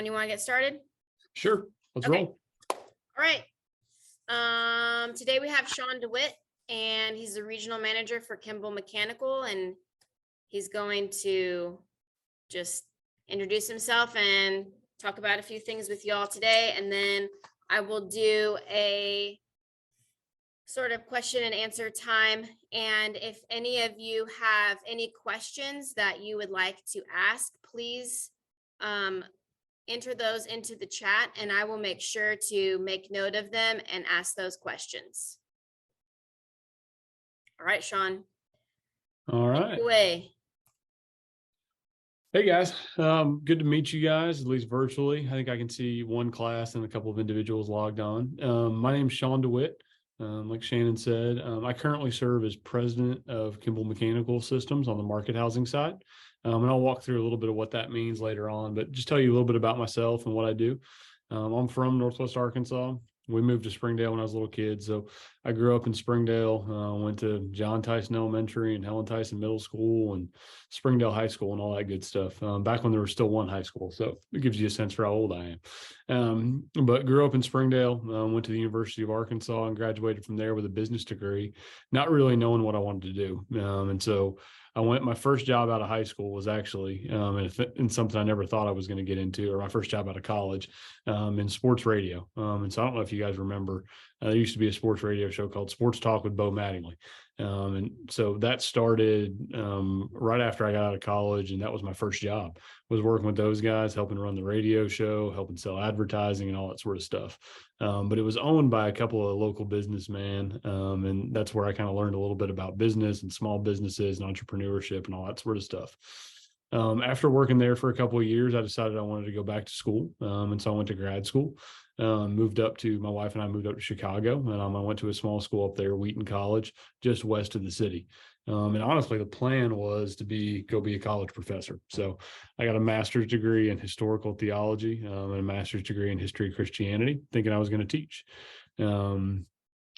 You want to get started? Sure. Let's Okay. roll. All right. Today we have Sean Dewitt, and he's the regional manager for Kimbel Mechanical, and he's going to just introduce himself and talk about a few things with y'all today, and then I will do a sort of question and answer time. And if any of you have any questions that you would like to ask, please enter those into the chat, and I will make sure to make note of them and ask those questions. All right, Sean. All right. Take it away. Hey guys, good to meet you guys, at least virtually. I think I can see one class and a couple of individuals logged on. My name is Sean Dewitt. Like Shannon said, I currently serve as president of Kimbel Mechanical Systems on the market housing side. And I'll walk through a little bit of what that means later on, but just tell you a little bit about myself and what I do. I'm from Northwest Arkansas. We moved to Springdale when I was a little kid. So I grew up in Springdale, went to John Tyson Elementary and Helen Tyson Middle School and Springdale High School and all that good stuff, back when there was still one high school. So it gives you a sense for how old I am. But grew up in Springdale, went to the University of Arkansas and graduated from there with a business degree, not really knowing what I wanted to do. And so my first job out of high school was actually in something I never thought I was going to get into, or my first job out of college, in sports radio. And so I don't know if you guys remember, there used to be a sports radio show called Sports Talk with Bo Mattingly. And so that started right after I got out of college, and that was my first job, was working with those guys, helping run the radio show, helping sell advertising and all that sort of stuff. But it was owned by a couple of local businessmen, and that's where I kind of learned a little bit about business and small businesses and entrepreneurship and all that sort of stuff. After working there for a couple of years, I decided I wanted to go back to school, and so I went to grad school. My wife and I moved up to Chicago, and I went to a small school up there, Wheaton College, just west of the city. And honestly, the plan was to go be a college professor. So I got a master's degree in historical theology, and a master's degree in history of Christianity, thinking I was going to teach.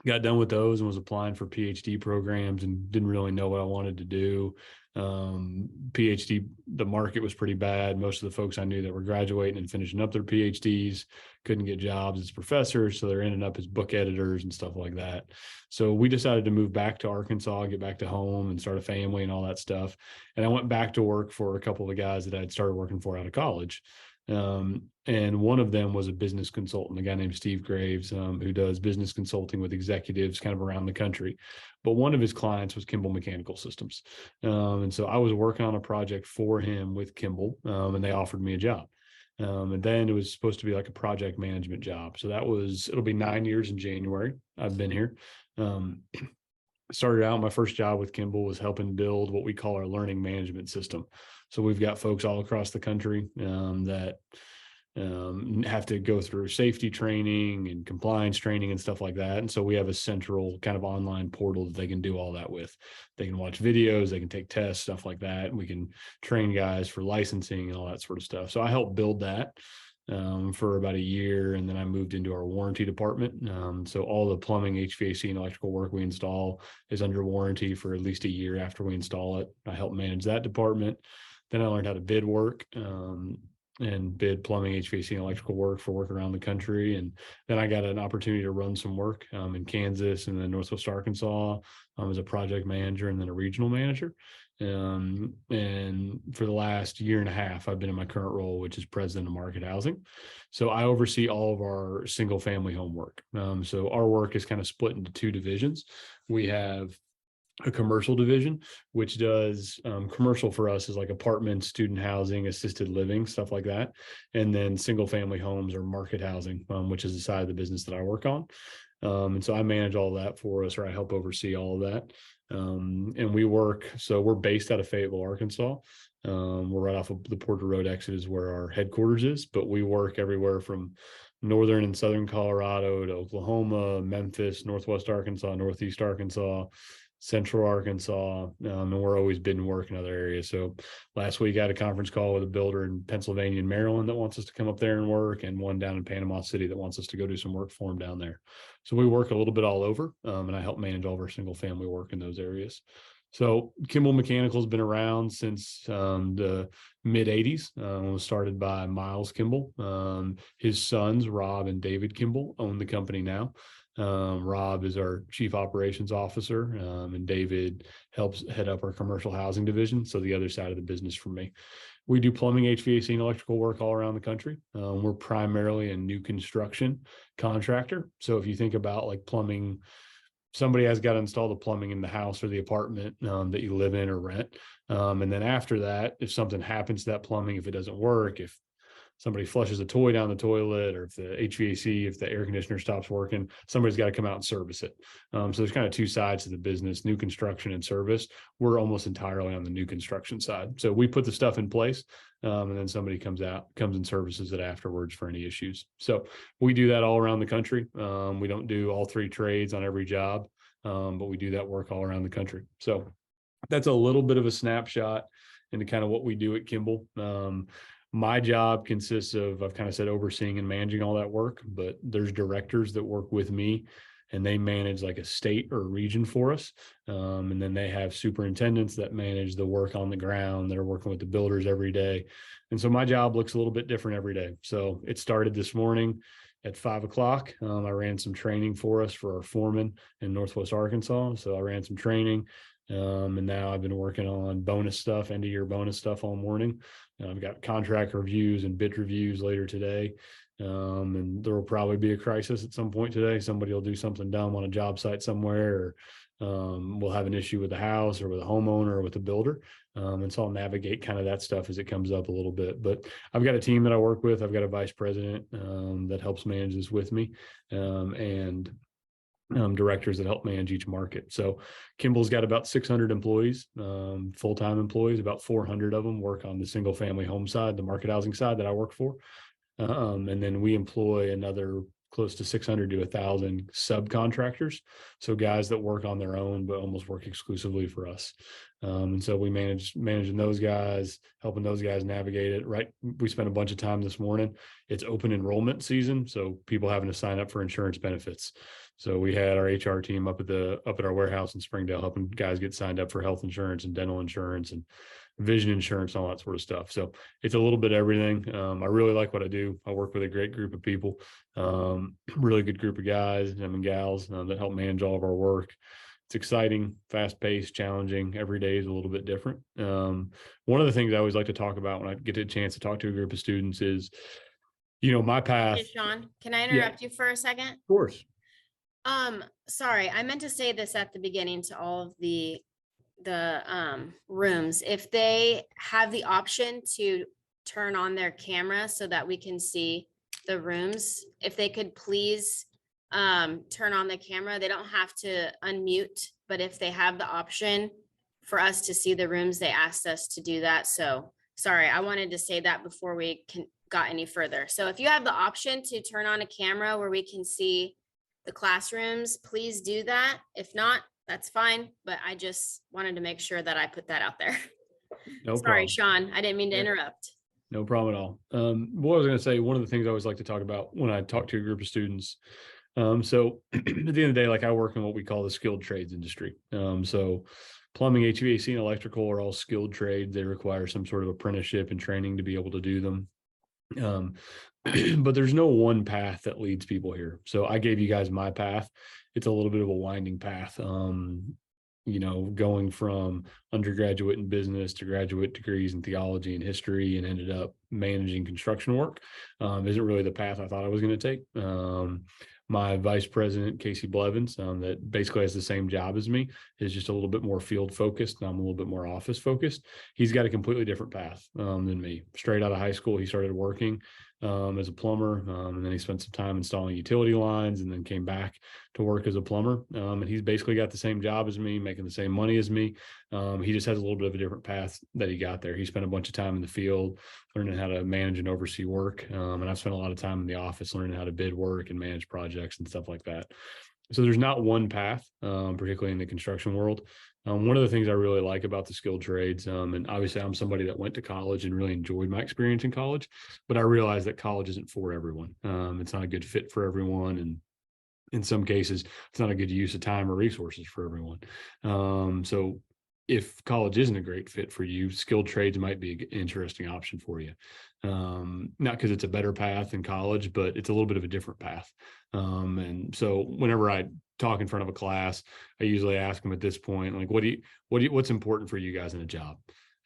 Got done with those and was applying for PhD programs and didn't really know what I wanted to do. PhD, the market was pretty bad. Most of the folks I knew that were graduating and finishing up their PhDs couldn't get jobs as professors, so they're ending up as book editors and stuff like that. So we decided to move back to Arkansas, get back to home and start a family and all that stuff. And I went back to work for a couple of guys that I'd started working for out of college. And one of them was a business consultant, a guy named Steve Graves, who does business consulting with executives kind of around the country. But one of his clients was Kimbel Mechanical Systems. And so I was working on a project for him with Kimbel, and they offered me a job. And then it was supposed to be like a project management job. So it'll be 9 years in January. I've been here. Started out, my first job with Kimbel was helping build what we call our learning management system. So we've got folks all across the country that have to go through safety training and compliance training and stuff like that. And so we have a central kind of online portal that they can do all that with. They can watch videos, they can take tests, stuff like that. And we can train guys for licensing and all that sort of stuff. So I helped build that for about a year, and then I moved into our warranty department. So all the plumbing, HVAC, and electrical work we install is under warranty for at least a year after we install it. I help manage that department. Then I learned how to bid work and bid plumbing, HVAC, and electrical work for work around the country. And then I got an opportunity to run some work in Kansas and then Northwest Arkansas as a project manager and then a regional manager. And for the last year and a half, I've been in my current role, which is president of market housing. So I oversee all of our single family home work. So our work is kind of split into two divisions. We have a commercial division, which does commercial for us is like apartments, student housing, assisted living, stuff like that. And then single family homes or market housing, which is the side of the business that I work on. And so I manage all that for us, or I help oversee all of that. And we're based out of Fayetteville, Arkansas. We're right off of the Porter Road exit is where our headquarters is, but we work everywhere from northern and southern Colorado to Oklahoma, Memphis, Northwest Arkansas, Northeast Arkansas, Central Arkansas, and we're always bidding work in other areas. So last week I had a conference call with a builder in Pennsylvania and Maryland that wants us to come up there and work, and one down in Panama City that wants us to go do some work for them down there. So we work a little bit all over, and I help manage all of our single family work in those areas. So Kimbel Mechanical has been around since the mid 80s. It was started by Miles Kimbel. His sons, Rob and David Kimbel, own the company now. Rob is our chief operations officer, and David helps head up our commercial housing division. So the other side of the business for me. We do plumbing, HVAC, and electrical work all around the country. We're primarily a new construction contractor. So if you think about like plumbing, somebody has got to install the plumbing in the house or the apartment that you live in or rent. And then after that, if something happens to that plumbing, if it doesn't work, if somebody flushes a toy down the toilet, or if the HVAC, if the air conditioner stops working, somebody's got to come out and service it. So there's kind of two sides to the business, new construction and service. We're almost entirely on the new construction side. So we put the stuff in place, and then somebody comes and services it afterwards for any issues. So we do that all around the country. We don't do all three trades on every job, but we do that work all around the country. So that's a little bit of a snapshot into kind of what we do at Kimbel. My job consists of, I've kind of said, overseeing and managing all that work, but there's directors that work with me and they manage like a state or region for us. And then they have superintendents that manage the work on the ground that are working with the builders every day. And so my job looks a little bit different every day. So it started this morning at 5 o'clock. I ran some training for us for our foreman in Northwest Arkansas. So I ran some training. And now I've been working on bonus stuff, end of year bonus stuff all morning. I've got contract reviews and bid reviews later today. And there will probably be a crisis at some point today. Somebody will do something dumb on a job site somewhere, or we'll have an issue with the house or with a homeowner or with the builder. And so I'll navigate kind of that stuff as it comes up a little bit. But I've got a team that I work with. I've got a vice president that helps manage this with me. And directors that help manage each market. So Kimbel's got about 600 employees, full-time employees. About 400 of them work on the single family home side, the market housing side that I work for. And then we employ another close to 600 to 1,000 subcontractors. So guys that work on their own, but almost work exclusively for us. And so we managing those guys, helping those guys navigate it. Right. We spent a bunch of time this morning. It's open enrollment season. So people having to sign up for insurance benefits. So we had our HR team up at our warehouse in Springdale, helping guys get signed up for health insurance and dental insurance and vision insurance and all that sort of stuff. So it's a little bit of everything. I really like what I do. I work with a great group of people, really good group of guys and gals that help manage all of our work. It's exciting, fast paced, challenging. Every day is a little bit different. One of the things I always like to talk about when I get a chance to talk to a group of students is, my path. Hey, Sean, can I Yeah. interrupt you for a second? Of course. Sorry, I meant to say this at the beginning to all of the rooms. If they have the option to turn on their camera so that we can see the rooms, if they could please turn on the camera. They don't have to unmute, but if they have the option for us to see the rooms, they asked us to do that. So sorry, I wanted to say that before we got any further. So if you have the option to turn on a camera where we can see the classrooms, please do that. If not, that's fine. But I just wanted to make sure that I put that out there. No Sorry, problem. Sean, I didn't mean to interrupt. No problem at all. What I was going to say, one of the things I always like to talk about when I talk to a group of students. So at the end of the day, like I work in what we call the skilled trades industry. So plumbing, HVAC, and electrical are all skilled trades. They require some sort of apprenticeship and training to be able to do them. But there's no one path that leads people here. So I gave you guys my path. It's a little bit of a winding path. Going from undergraduate in business to graduate degrees in theology and history, and ended up managing construction work, isn't really the path I thought I was going to take. My vice president, Casey Blevins, that basically has the same job as me, is just a little bit more field focused, and I'm a little bit more office focused. He's got a completely different path than me. Straight out of high school, he started working as a plumber, and then he spent some time installing utility lines, and then came back to work as a plumber. And he's basically got the same job as me, making the same money as me. He just has a little bit of a different path that he got there. He spent a bunch of time in the field learning how to manage and oversee work. And I've spent a lot of time in the office learning how to bid work and manage projects and stuff like that. So there's not one path, particularly in the construction world. One of the things I really like about the skilled trades, and obviously I'm somebody that went to college and really enjoyed my experience in college, but I realized that college isn't for everyone. It's not a good fit for everyone. And in some cases, it's not a good use of time or resources for everyone. So if college isn't a great fit for you, skilled trades might be an interesting option for you. Not because it's a better path in college, but it's a little bit of a different path. And so whenever I talk in front of a class, I usually ask them at this point, like, what's important for you guys in a job?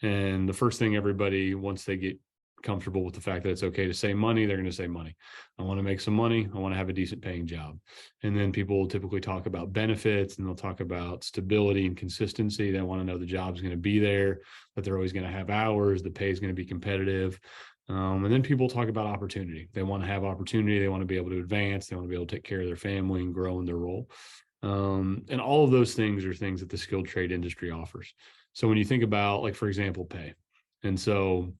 And the first thing everybody, once they get comfortable with the fact that it's okay to say money, they're going to say money. I want to make some money. I want to have a decent paying job. And then people will typically talk about benefits, and they'll talk about stability and consistency. They want to know the job's going to be there, that they're always going to have hours, the pay is going to be competitive. And then people talk about opportunity. They want to have opportunity. They want to be able to advance. They want to be able to take care of their family and grow in their role. And all of those things are things that the skilled trade industry offers. So when you think about, like, for example, pay. And so,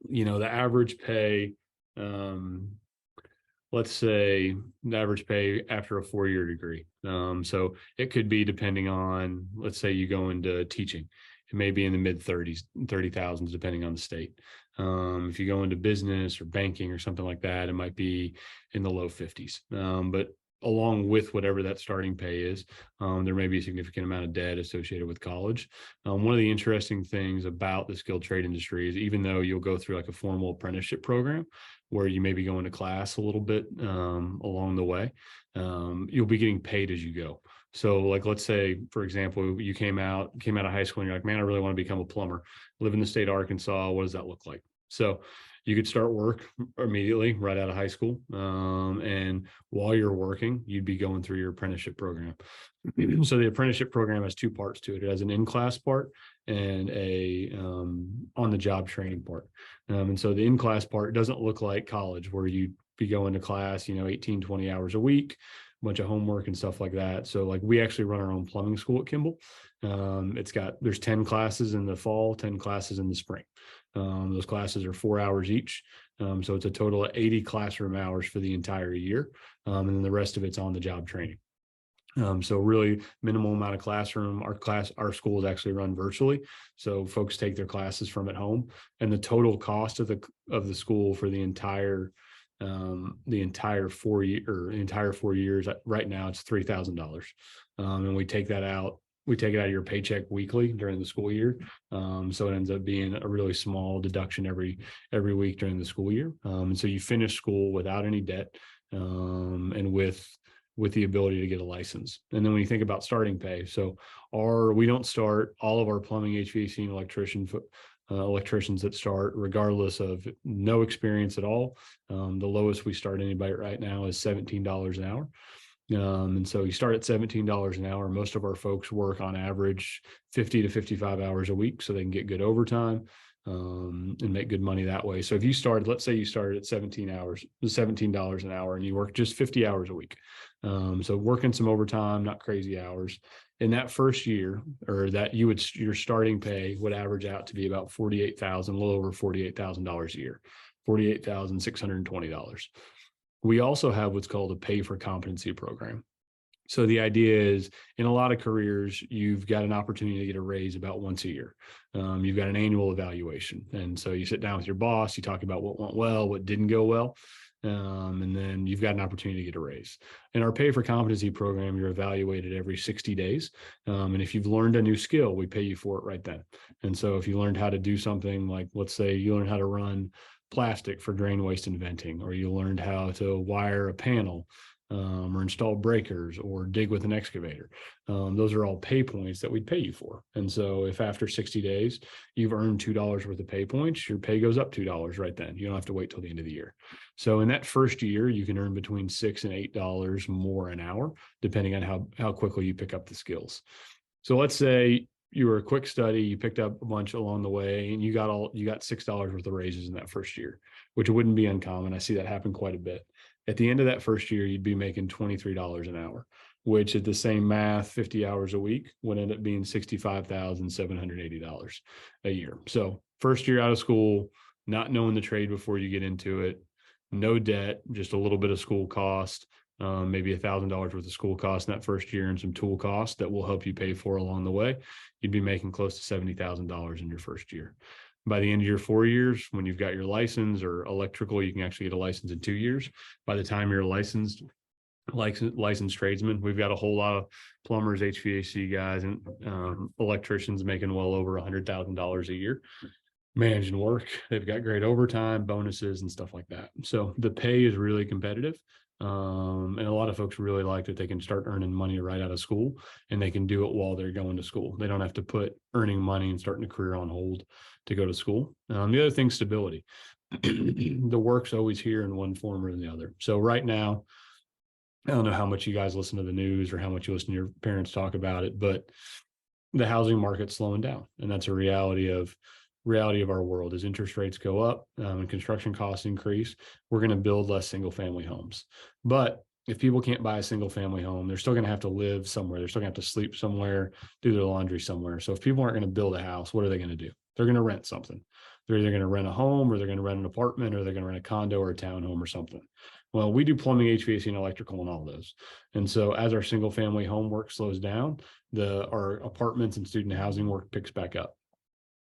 the average pay, let's say the average pay after a 4-year degree. So it could be, depending on, let's say you go into teaching, it may be in the mid 30,000s, depending on the state. If you go into business or banking or something like that, it might be in the low 50s. But along with whatever that starting pay is, there may be a significant amount of debt associated with college. One of the interesting things about the skilled trade industry is, even though you'll go through like a formal apprenticeship program where you maybe go into class a little bit along the way, you'll be getting paid as you go. So, like, let's say, for example, you came out of high school and you're like, man, I really want to become a plumber, live in the state of Arkansas. What does that look like? So you could start work immediately right out of high school. And while you're working, you'd be going through your apprenticeship program. So the apprenticeship program has two parts to it. It has an in-class part and a on-the-job training part. And so the in-class part doesn't look like college, where you'd be going to class, 18, 20 hours a week, a bunch of homework and stuff like that. So, like, we actually run our own plumbing school at Kimbel. There's 10 classes in the fall, 10 classes in the spring. Those classes are 4 hours each. So it's a total of 80 classroom hours for the entire year. And then the rest of it's on the job training. So really minimal amount of classroom. Our school is actually run virtually. So folks take their classes from at home, and the total cost of the school for the entire 4 years, right now, it's $3,000. And we take it out of your paycheck weekly during the school year. So it ends up being a really small deduction every week during the school year. And so you finish school without any debt, and with the ability to get a license. And then when you think about starting pay, so we don't start all of our plumbing, HVAC, and electricians that start, regardless of no experience at all. The lowest we start anybody right now is $17 an hour. And so you start at $17 an hour. Most of our folks work on average 50 to 55 hours a week, so they can get good overtime and make good money that way. So if let's say you started at $17 an hour, and you work just 50 hours a week. So working some overtime, not crazy hours. In that first year, your starting pay would average out to be about $48,000, a little over $48,000 a year, $48,620. We also have what's called a pay for competency program. So the idea is, in a lot of careers, you've got an opportunity to get a raise about once a year. You've got an annual evaluation. And so you sit down with your boss, you talk about what went well, what didn't go well. And then you've got an opportunity to get a raise. In our pay for competency program, you're evaluated every 60 days. And if you've learned a new skill, we pay you for it right then. And so if you learned how to do something, like, let's say you learned how to run plastic for drain, waste, and venting, or you learned how to wire a panel, or install breakers, or dig with an excavator. Those are all pay points that we'd pay you for. And so if after 60 days you've earned $2 worth of pay points, your pay goes up $2 right then. You don't have to wait till the end of the year. So in that first year, you can earn between $6 and $8 more an hour, depending on how quickly you pick up the skills. So let's say you were a quick study, you picked up a bunch along the way, and you got $6 worth of raises in that first year, which wouldn't be uncommon. I see that happen quite a bit. At the end of that first year, you'd be making $23 an hour, which, at the same math, 50 hours a week, would end up being $65,780 a year. So first year out of school, not knowing the trade before you get into it, no debt, just a little bit of school cost, maybe $1,000 worth of school cost in that first year, and some tool costs that will help you pay for along the way. You'd be making close to $70,000 in your first year. By the end of your 4 years, when you've got your license, or electrical, you can actually get a license in 2 years. By the time you're licensed, licensed tradesmen. We've got a whole lot of plumbers, HVAC guys, and electricians making well over $100,000 a year managing work. They've got great overtime, bonuses, and stuff like that. So the pay is really competitive. And a lot of folks really like that they can start earning money right out of school, and they can do it while they're going to school. They don't have to put earning money and starting a career on hold to go to school. The other thing, stability. The work's always here in one form or the other. So right now, I don't know how much you guys listen to the news or how much you listen to your parents talk about it, but the housing market's slowing down, and that's a reality of our world. As interest rates go up and construction costs increase, we're going to build less single family homes. But if people can't buy a single family home, they're still going to have to live somewhere. They're still going to have to sleep somewhere, do their laundry somewhere. So if people aren't going to build a house, what are they going to do? They're going to rent something. They're either going to rent a home, or they're going to rent an apartment, or they're going to rent a condo or a townhome or something. Well, we do plumbing, HVAC, and electrical and all those. And so as our single family home work slows down, our apartments and student housing work picks back up.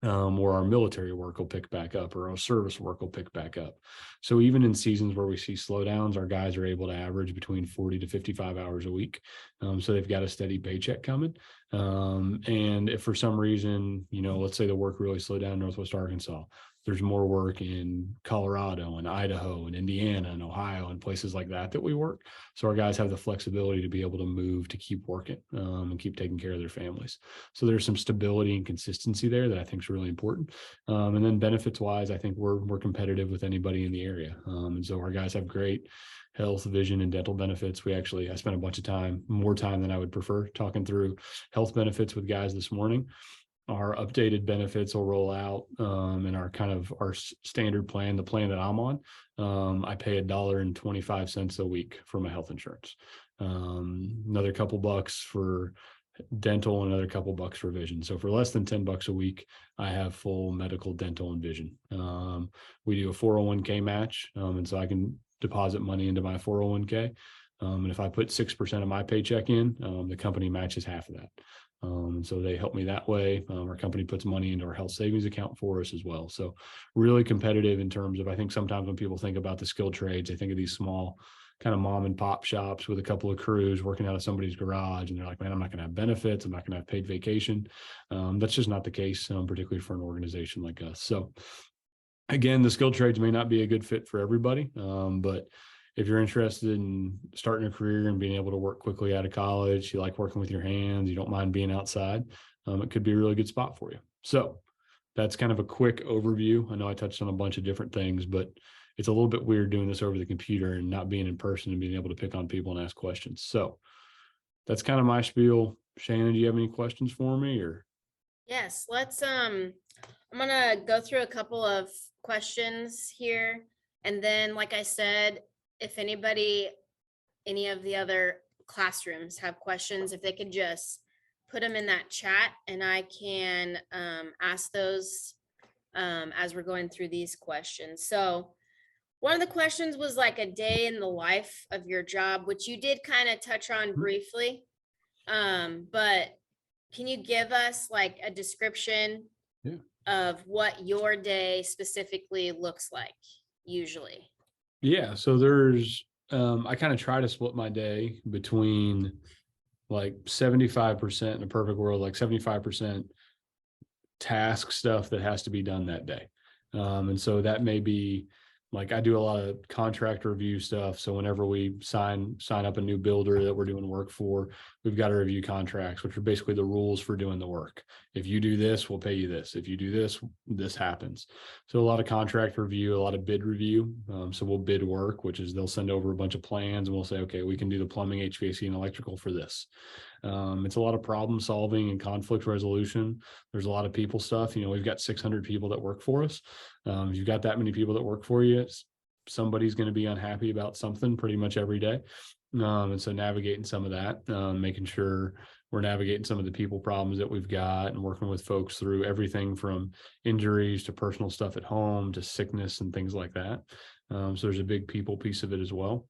Or our military work will pick back up, or our service work will pick back up. So even in seasons where we see slowdowns, our guys are able to average between 40 to 55 hours a week. So they've got a steady paycheck coming. And if for some reason, let's say the work really slowed down in Northwest Arkansas, there's more work in Colorado and Idaho and Indiana and Ohio and places like that we work. So our guys have the flexibility to be able to move to keep working and keep taking care of their families. So there's some stability and consistency there that I think is really important. And then benefits wise, I think we're competitive with anybody in the area. And so our guys have great health, vision, and dental benefits. I spent a bunch of time, more time than I would prefer, talking through health benefits with guys this morning. Our updated benefits will roll out in our standard plan, the plan that I'm on. I pay $1.25 a week for my health insurance. Another couple bucks for dental, and another couple bucks for vision. So for less than $10 a week, I have full medical, dental, and vision. We do a 401k match, and so I can deposit money into my 401k. And if I put 6% of my paycheck in, the company matches half of that. And so they help me that way. Our company puts money into our health savings account for us as well. So really competitive in terms of, I think sometimes when people think about the skilled trades, they think of these small kind of mom and pop shops with a couple of crews working out of somebody's garage. And they're like, man, I'm not going to have benefits. I'm not going to have paid vacation. That's just not the case, particularly for an organization like us. So again, the skilled trades may not be a good fit for everybody, but if you're interested in starting a career and being able to work quickly out of college, you like working with your hands, you don't mind being outside, it could be a really good spot for you. So that's kind of a quick overview. I know I touched on a bunch of different things, but it's a little bit weird doing this over the computer and not being in person and being able to pick on people and ask questions. So that's kind of my spiel. Shannon, do you have any questions for me, or? Yes, I'm gonna go through a couple of questions here. And then, like I said, if any of the other classrooms have questions, if they could just put them in that chat, and I can ask those as we're going through these questions. So one of the questions was like a day in the life of your job, which you did kind of touch on briefly. But can you give us like a description of what your day specifically looks like usually? Yeah, so there's I kind of try to split my day between like 75% in a perfect world, like 75% task stuff that has to be done that day. And so that may be like, I do a lot of contract review stuff. So whenever we sign up a new builder that we're doing work for, we've got to review contracts, which are basically the rules for doing the work. If you do this, we'll pay you this. If you do this, this happens. So a lot of contract review, a lot of bid review. So we'll bid work, which is they'll send over a bunch of plans and we'll say, okay, we can do the plumbing, HVAC, and electrical for this. It's a lot of problem solving and conflict resolution. There's a lot of people stuff. We've got 600 people that work for us. If you've got that many people that work for you, somebody's going to be unhappy about something pretty much every day. And so navigating some of that, making sure we're navigating some of the people problems that we've got and working with folks through everything from injuries to personal stuff at home to sickness and things like that. So there's a big people piece of it as well.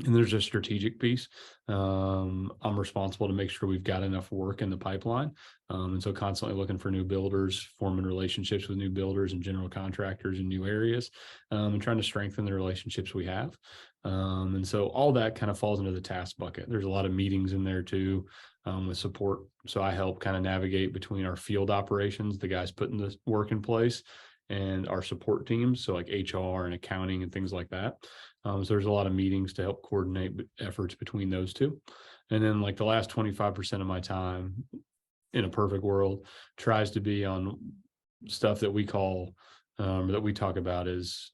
And there's a strategic piece. I'm responsible to make sure we've got enough work in the pipeline. And so constantly looking for new builders, forming relationships with new builders and general contractors in new areas, and trying to strengthen the relationships we have. And so all that kind of falls into the task bucket. There's a lot of meetings in there too, with support. So I help kind of navigate between our field operations, the guys putting the work in place, and our support teams. So like HR and accounting and things like that. So there's a lot of meetings to help coordinate efforts between those two. And then like the last 25% of my time in a perfect world tries to be on stuff that we call that we talk about is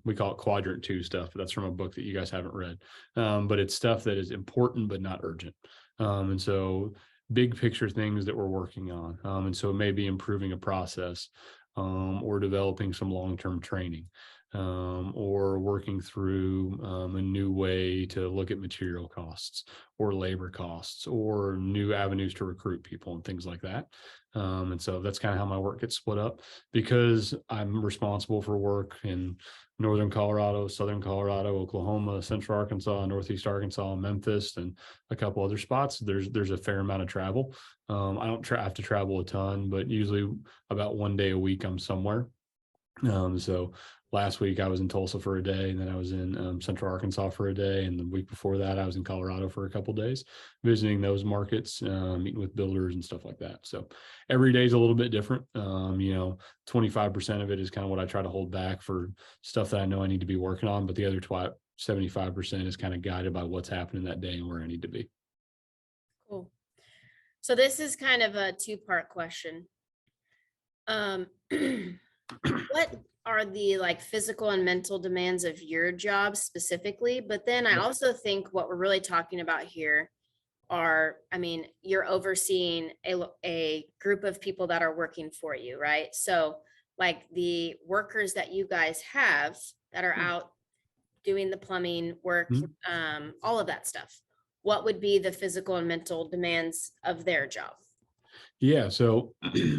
we call it quadrant 2 stuff. That's from a book that you guys haven't read. But it's stuff that is important but not urgent. And so big picture things that we're working on. And so it may be improving a process, or developing some long-term training, or working through a new way to look at material costs or labor costs or new avenues to recruit people and things like that. And so that's kind of how my work gets split up, because I'm responsible for work in Northern Colorado, Southern Colorado, Oklahoma, Central Arkansas, Northeast Arkansas, Memphis, and a couple other spots. There's a fair amount of travel. I don't have to travel a ton, but usually about 1 day a week I'm somewhere. So last week I was in Tulsa for a day, and then I was in Central Arkansas for a day, and the week before that I was in Colorado for a couple of days, visiting those markets, meeting with builders and stuff like that. So every day is a little bit different. 25% of it is kind of what I try to hold back for stuff that I know I need to be working on, but the other 75% is kind of guided by what's happening that day and where I need to be. Cool. So this is kind of a two-part question. What are the like physical and mental demands of your job specifically? But then I also think what we're really talking about here are, I mean, you're overseeing a group of people that are working for you, right? So like the workers that you guys have that are out doing the plumbing work, all of that stuff. What would be the physical and mental demands of their job? Yeah. So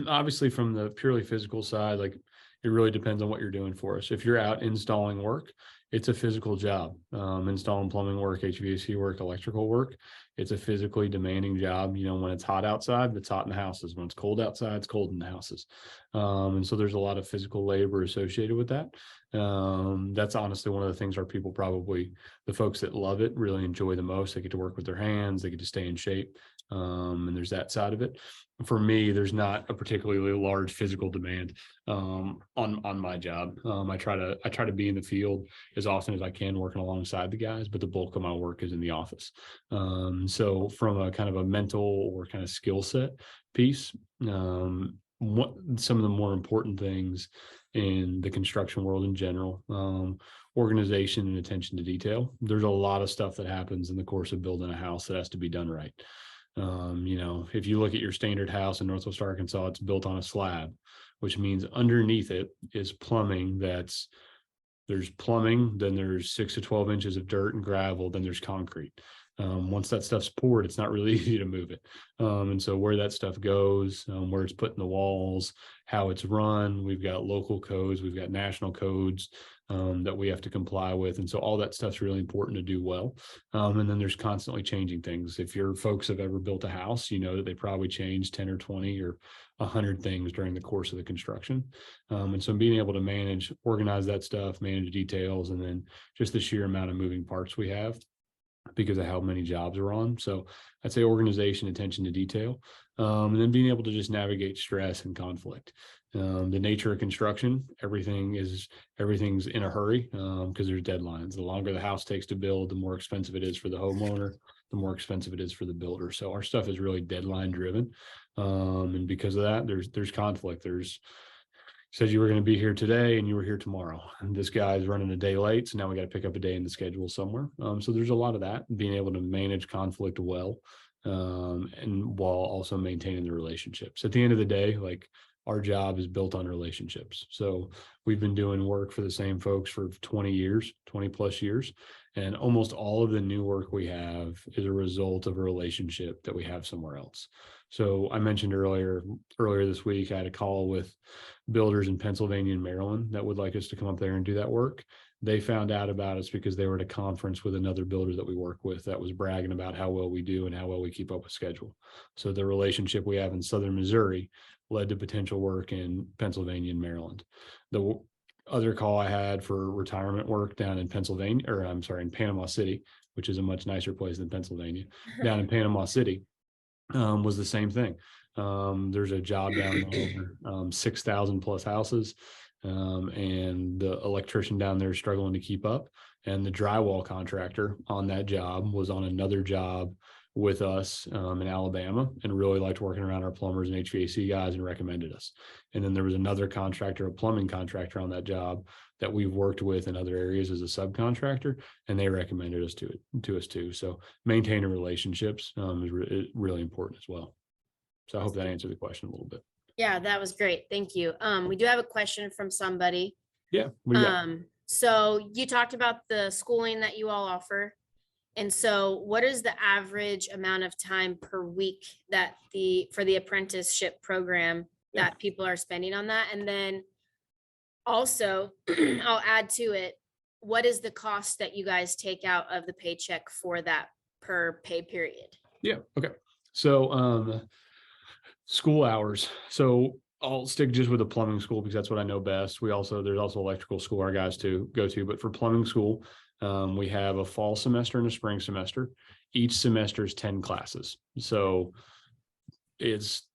obviously from the purely physical side, like it really depends on what you're doing for us. If you're out installing work, it's a physical job. Installing plumbing work, HVAC work, electrical work. It's a physically demanding job. When it's hot outside, it's hot in the houses. When it's cold outside, it's cold in the houses. And so there's a lot of physical labor associated with that. That's honestly one of the things our people, probably the folks that love it, really enjoy the most. They get to work with their hands, they get to stay in shape. And there's that side of it. For me, there's not a particularly large physical demand on my job. I try to be in the field as often as I can, working alongside the guys, but the bulk of my work is in the office. So from a kind of a mental or kind of skill set piece, what some of the more important things in the construction world in general, organization and attention to detail. There's a lot of stuff that happens in the course of building a house that has to be done right. If you look at your standard house in Northwest Arkansas, it's built on a slab, which means underneath it is plumbing. There's plumbing, then there's 6 to 12 inches of dirt and gravel, then there's concrete. Once that stuff's poured, it's not really easy to move it. And so where that stuff goes, where it's put in the walls, how it's run, we've got local codes, we've got national codes that we have to comply with. And so all that stuff's really important to do well. And then there's constantly changing things. If your folks have ever built a house, you know that they probably change 10 or 20 or 100 things during the course of the construction. And so being able to organize that stuff, manage details, and then just the sheer amount of moving parts we have because of how many jobs are on. So I'd say organization, attention to detail, and then being able to just navigate stress and conflict. The nature of construction, everything's in a hurry because there's deadlines. The longer the house takes to build, the more expensive it is for the homeowner, the more expensive it is for the builder. So our stuff is really deadline driven. And because of that, there's conflict. Said you were going to be here today and you were here tomorrow, and this guy's running a day late, so now we got to pick up a day in the schedule somewhere. So there's a lot of that, being able to manage conflict well, and while also maintaining the relationships. At the end of the day, like, our job is built on relationships. So we've been doing work for the same folks for 20 plus years, and almost all of the new work we have is a result of a relationship that we have somewhere else. So I mentioned earlier this week, I had a call with builders in Pennsylvania and Maryland that would like us to come up there and do that work. They found out about us because they were at a conference with another builder that we work with that was bragging about how well we do and how well we keep up with schedule. So the relationship we have in Southern Missouri led to potential work in Pennsylvania and Maryland. The other call I had for retirement work down in Pennsylvania, or I'm sorry, in Panama City, which is a much nicer place than Pennsylvania, down in Panama City, was the same thing. There's a job down there, 6,000 plus houses. And the electrician down there is struggling to keep up. And the drywall contractor on that job was on another job with us in Alabama and really liked working around our plumbers and HVAC guys and recommended us. And then there was another contractor, a plumbing contractor on that job that we've worked with in other areas as a subcontractor, and they recommended us to us too. So maintaining relationships is really important as well. So I hope that answered the question a little bit. Yeah, that was great. Thank you. We do have a question from somebody. Yeah. What do you got? So you talked about the schooling that you all offer. And so what is the average amount of time per week that for the apprenticeship program that people are spending on that? And then also I'll add to it, what is the cost that you guys take out of the paycheck for that per pay period? Yeah. Okay. So, school hours. So I'll stick just with the plumbing school because that's what I know best. There's also electrical school our guys to go to, but for plumbing school, we have a fall semester and a spring semester. Each semester is 10 classes. So it's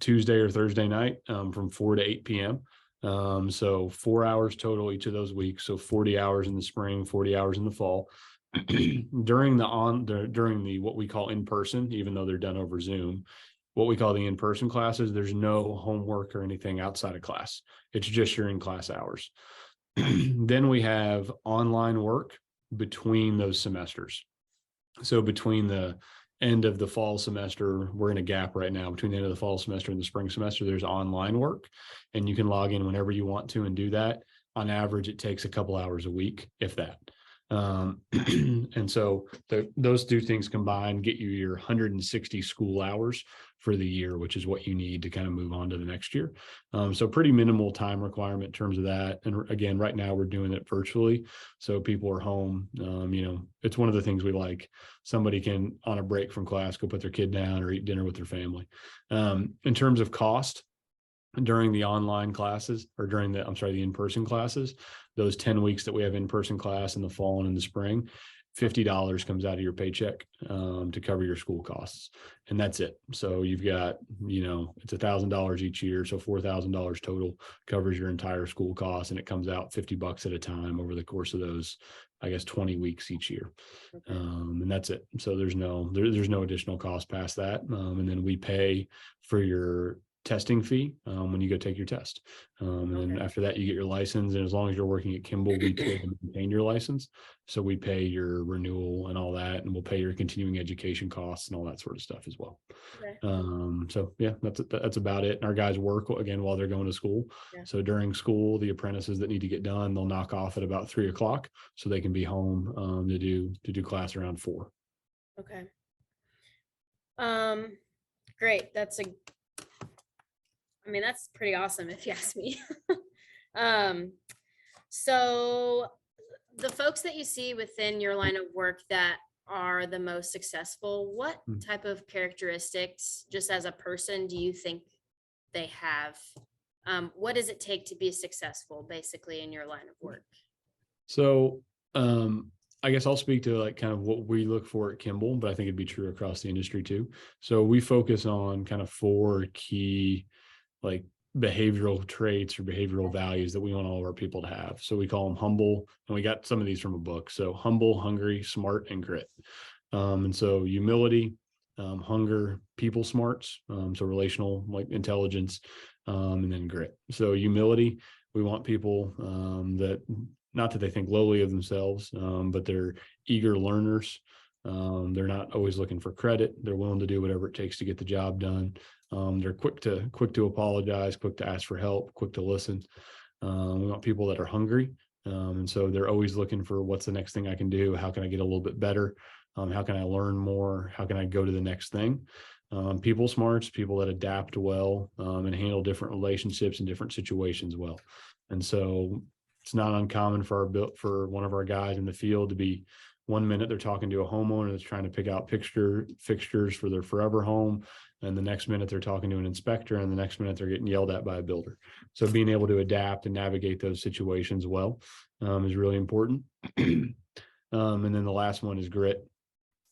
Tuesday or Thursday night from 4 to 8 p.m. So 4 hours total each of those weeks. So 40 hours in the spring, 40 hours in the fall. During the what we call in person, even though they're done over Zoom, what we call the in-person classes, there's no homework or anything outside of class. It's just your in-class hours. Then we have online work between those semesters. So between the end of the fall semester, we're in a gap right now between the end of the fall semester and the spring semester, there's online work, and you can log in whenever you want to and do that. On average, it takes a couple hours a week, if that. And so those two things combined get you your 160 school hours for the year, which is what you need to kind of move on to the next year. So pretty minimal time requirement in terms of that. And again, right now we're doing it virtually. So people are home. It's one of the things we like. Somebody can, on a break from class, go put their kid down or eat dinner with their family. In terms of cost, during the online classes or the in-person classes, those 10 weeks that we have in-person class in the fall and in the spring, $50 comes out of your paycheck to cover your school costs. And that's it. So you've got, it's $1,000 each year. So $4,000 total covers your entire school costs. And it comes out $50 at a time over the course of those, 20 weeks each year. Okay. And that's it. So there's no additional cost past that. And then we pay for your testing fee when you go take your test. And after that, you get your license. And as long as you're working at Kimbel, we pay to maintain your license. So we pay your renewal and all that, and we'll pay your continuing education costs and all that sort of stuff as well. Okay. So yeah, that's about it. And our guys work again while they're going to school. Yeah. So during school, the apprentices that need to get done, they'll knock off at about 3 o'clock so they can be home to do class around 4. Okay. Great. That's pretty awesome if you ask me. So the folks that you see within your line of work that are the most successful, what type of characteristics, just as a person, do you think they have? What does it take to be successful basically in your line of work? So, I guess I'll speak to kind of what we look for at Kimbel, but I think it'd be true across the industry too. So we focus on kind of 4 key behavioral traits or behavioral values that we want all of our people to have. So we call them humble, and we got some of these from a book. So humble, hungry, smart, and grit. And so humility, hunger, people smarts, so relational intelligence, and then grit. So humility, we want people that, not that they think lowly of themselves, but they're eager learners. They're not always looking for credit. They're willing to do whatever it takes to get the job done. They're quick to apologize, quick to ask for help, quick to listen. We want people that are hungry. And so they're always looking for what's the next thing I can do? How can I get a little bit better? How can I learn more? How can I go to the next thing? people smarts, people that adapt well, and handle different relationships and different situations well. And so it's not uncommon for one of our guys in the field to be 1 minute they're talking to a homeowner that's trying to pick out fixtures for their forever home, and the next minute they're talking to an inspector, and the next minute they're getting yelled at by a builder. So being able to adapt and navigate those situations well is really important. And then the last one is grit.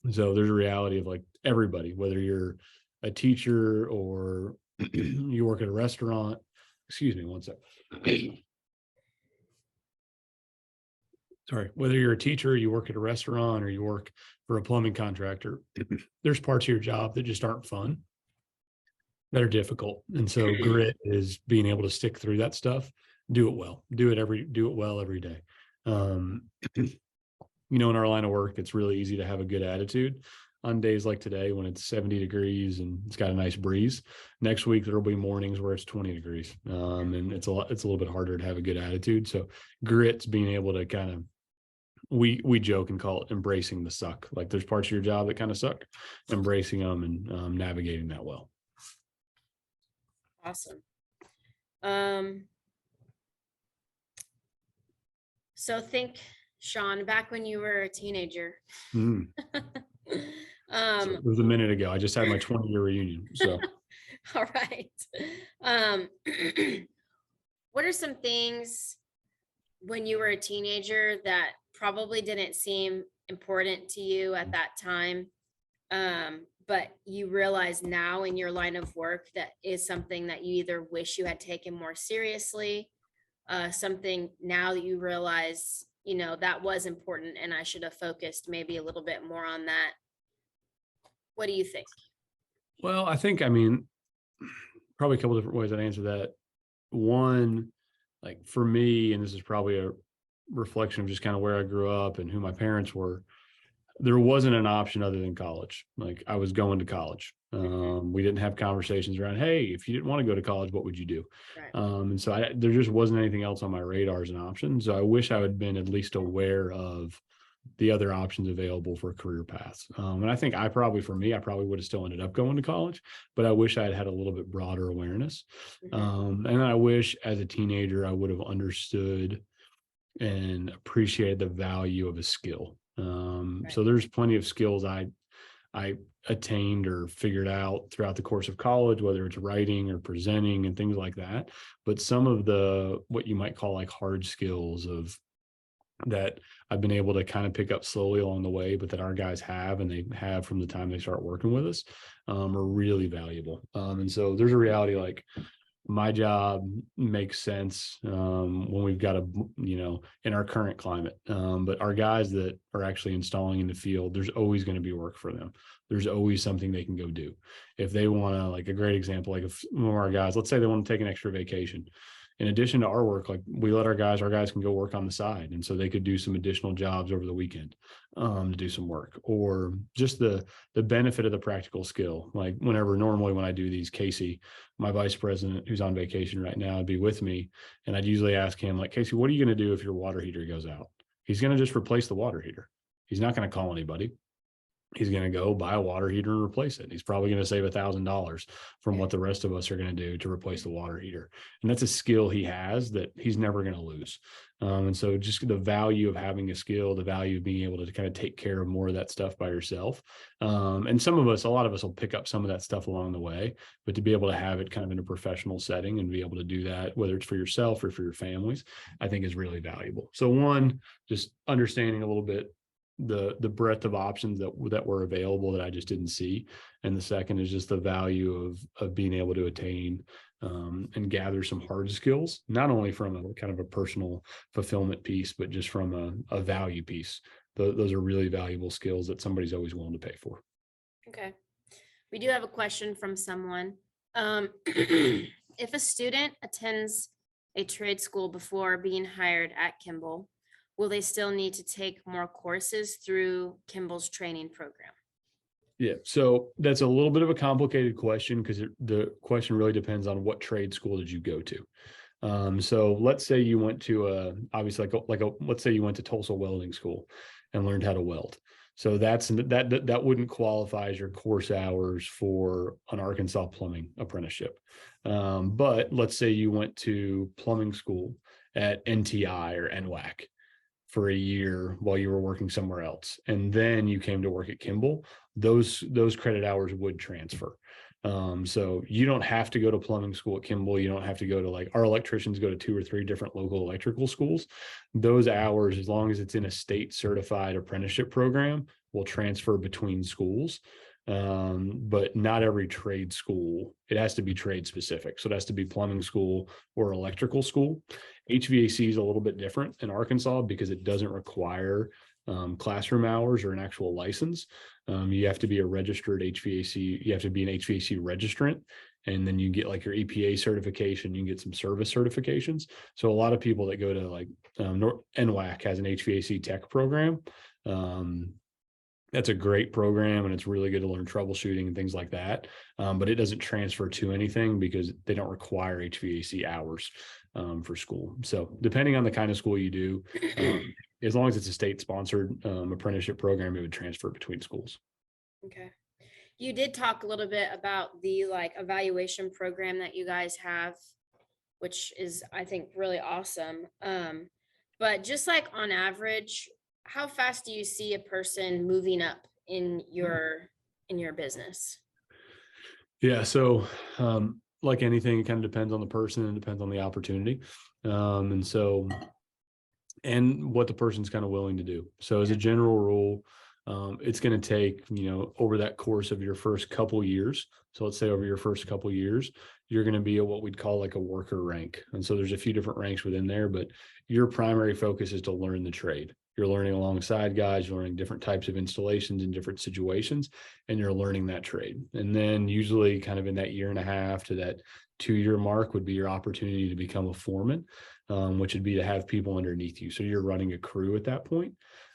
So there's a reality of like everybody, whether you're a teacher or you work at a restaurant. Excuse me, one sec. Sorry, whether you're a teacher, you work at a restaurant, or you work for a plumbing contractor, there's parts of your job that just aren't fun, that are difficult. And so grit is being able to stick through that stuff, do it well, do it well every day. In our line of work, it's really easy to have a good attitude on days like today when it's 70 degrees and it's got a nice breeze. Next week, there'll be mornings where it's 20 degrees. And it's a little bit harder to have a good attitude. So grit's being able to kind of, we joke and call it embracing the suck. Like there's parts of your job that kind of suck, embracing them and navigating that well. Awesome. So think, Sean, back when you were a teenager. So it was a minute ago. I just had my 20-year reunion. So all right. What are some things when you were a teenager that probably didn't seem important to you at that time, but you realize now in your line of work that is something that you either wish you had taken more seriously, something now that you realize, that was important and I should have focused maybe a little bit more on that? What do you think? Well, probably a couple different ways I'd answer that. One, like for me, and this is probably a reflection of just kind of where I grew up and who my parents were, there wasn't an option other than college. Like I was going to college. We didn't have conversations around, hey, if you didn't want to go to college, what would you do? Right. And so there just wasn't anything else on my radar as an option. So I wish I had been at least aware of the other options available for career paths. And I think I probably would have still ended up going to college, but I wish I had had a little bit broader awareness. And I wish as a teenager, I would have understood and appreciated the value of a skill. So there's plenty of skills I attained or figured out throughout the course of college, whether it's writing or presenting and things like that. But some of what you might call like hard skills that I've been able to kind of pick up slowly along the way, but that our guys have, and they have from the time they start working with us, are really valuable. And so there's a reality like my job makes sense when we've got in our current climate. But our guys that are actually installing in the field, there's always going to be work for them. There's always something they can go do. If they want to, like a great example, like if one of our guys, let's say they want to take an extra vacation, in addition to our work, like we let our guys can go work on the side. And so they could do some additional jobs over the weekend to do some work, or just the benefit of the practical skill. Like normally when I do these, Casey, my vice president, who's on vacation right now, would be with me. And I'd usually ask him like, Casey, what are you going to do if your water heater goes out? He's going to just replace the water heater. He's not going to call anybody. He's going to go buy a water heater and replace it. He's probably going to save $1,000 from what the rest of us are going to do to replace the water heater. And that's a skill he has that he's never going to lose. And so just the value of having a skill, the value of being able to kind of take care of more of that stuff by yourself. And a lot of us will pick up some of that stuff along the way, but to be able to have it kind of in a professional setting and be able to do that, whether it's for yourself or for your families, I think is really valuable. So one, just understanding a little bit the breadth of options that were available that I just didn't see. And the second is just the value of being able to attain and gather some hard skills, not only from a kind of a personal fulfillment piece, but just from a value piece. Those are really valuable skills that somebody's always willing to pay for. Okay. We do have a question from someone. If a student attends a trade school before being hired at Kimbel, will they still need to take more courses through Kimbel's training program? Yeah, so that's a little bit of a complicated question because the question really depends on what trade school did you go to. So let's say you went to let's say you went to Tulsa Welding School and learned how to weld. So that wouldn't qualify as your course hours for an Arkansas plumbing apprenticeship. But let's say you went to plumbing school at NTI or NWAC for a year while you were working somewhere else, and then you came to work at Kimbel. Those credit hours would transfer. So you don't have to go to plumbing school at Kimbel. You don't have to go to, like, our electricians go to 2 or 3 different local electrical schools. Those hours, as long as it's in a state certified apprenticeship program, will transfer between schools. But not every trade school, it has to be trade specific. So it has to be plumbing school or electrical school. HVAC is a little bit different in Arkansas because it doesn't require classroom hours or an actual license. You have to be a registered HVAC. You have to be an HVAC registrant, and then you get like your EPA certification. You can get some service certifications. So a lot of people that go to, like, NWAC has an HVAC tech program. That's a great program, and it's really good to learn troubleshooting and things like that. But it doesn't transfer to anything because they don't require HVAC hours for school. So depending on the kind of school you do, as long as it's a state sponsored apprenticeship program, it would transfer between schools. Okay. You did talk a little bit about the, like, evaluation program that you guys have, which is, I think, really awesome. But just like on average, how fast do you see a person moving up in your business? Yeah. So, like anything, it kind of depends on the person and depends on the opportunity. And what the person's kind of willing to do. So as a general rule, it's going to take, over that course of your first couple years. So let's say over your first couple years, you're going to be at what we'd call like a worker rank. And so there's a few different ranks within there, but your primary focus is to learn the trade. You're learning alongside guys, you're learning different types of installations in different situations, and you're learning that trade. And then usually kind of in that 1.5 to that 2-year mark would be your opportunity to become a foreman, which would be to have people underneath you. So you're running a crew at that point.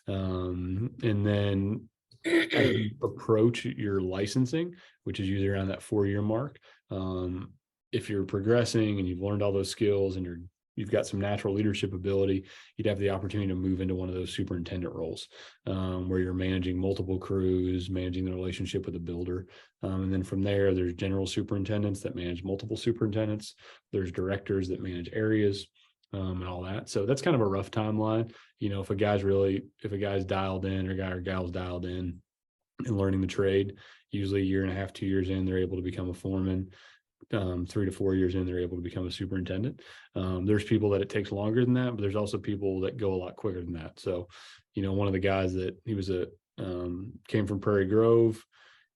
And then as you approach your licensing, which is usually around that 4-year mark, if you're progressing and you've learned all those skills and you've got some natural leadership ability, you'd have the opportunity to move into one of those superintendent roles, where you're managing multiple crews, managing the relationship with the builder. And then from there, there's general superintendents that manage multiple superintendents. There's directors that manage areas, and all that. So that's kind of a rough timeline. If a guy's dialed in, or guy or gal's dialed in and learning the trade, usually 1.5, 2 years in, they're able to become a foreman. 3 to 4 years in, they're able to become a superintendent. There's people that it takes longer than that, but there's also people that go a lot quicker than that. So, one of the guys that he was came from Prairie Grove.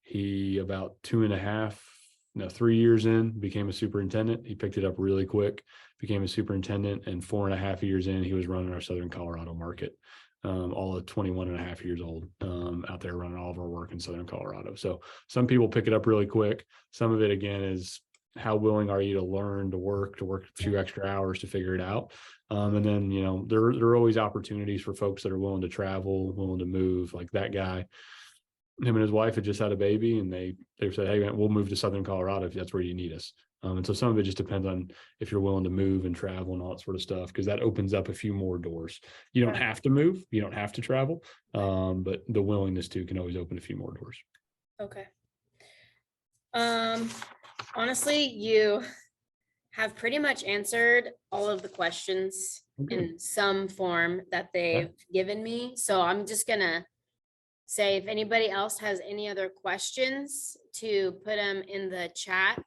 He about 3 years in became a superintendent. He picked it up really quick, became a superintendent, and 4.5 years in, he was running our Southern Colorado market. All of 21.5 years old, out there running all of our work in Southern Colorado. So some people pick it up really quick. Some of it, again, is how willing are you to learn, to work a few extra hours to figure it out. And then, there are always opportunities for folks that are willing to travel, willing to move. Like that guy, him and his wife had just had a baby, and they said, "Hey, man, we'll move to Southern Colorado if that's where you need us." And so some of it just depends on if you're willing to move and travel and all that sort of stuff, because that opens up a few more doors. You don't have to move, you don't have to travel, but the willingness to can always open a few more doors. Okay. Honestly, you have pretty much answered all of the questions in some form that they've given me. So I'm just gonna say, if anybody else has any other questions, to put them in the chat,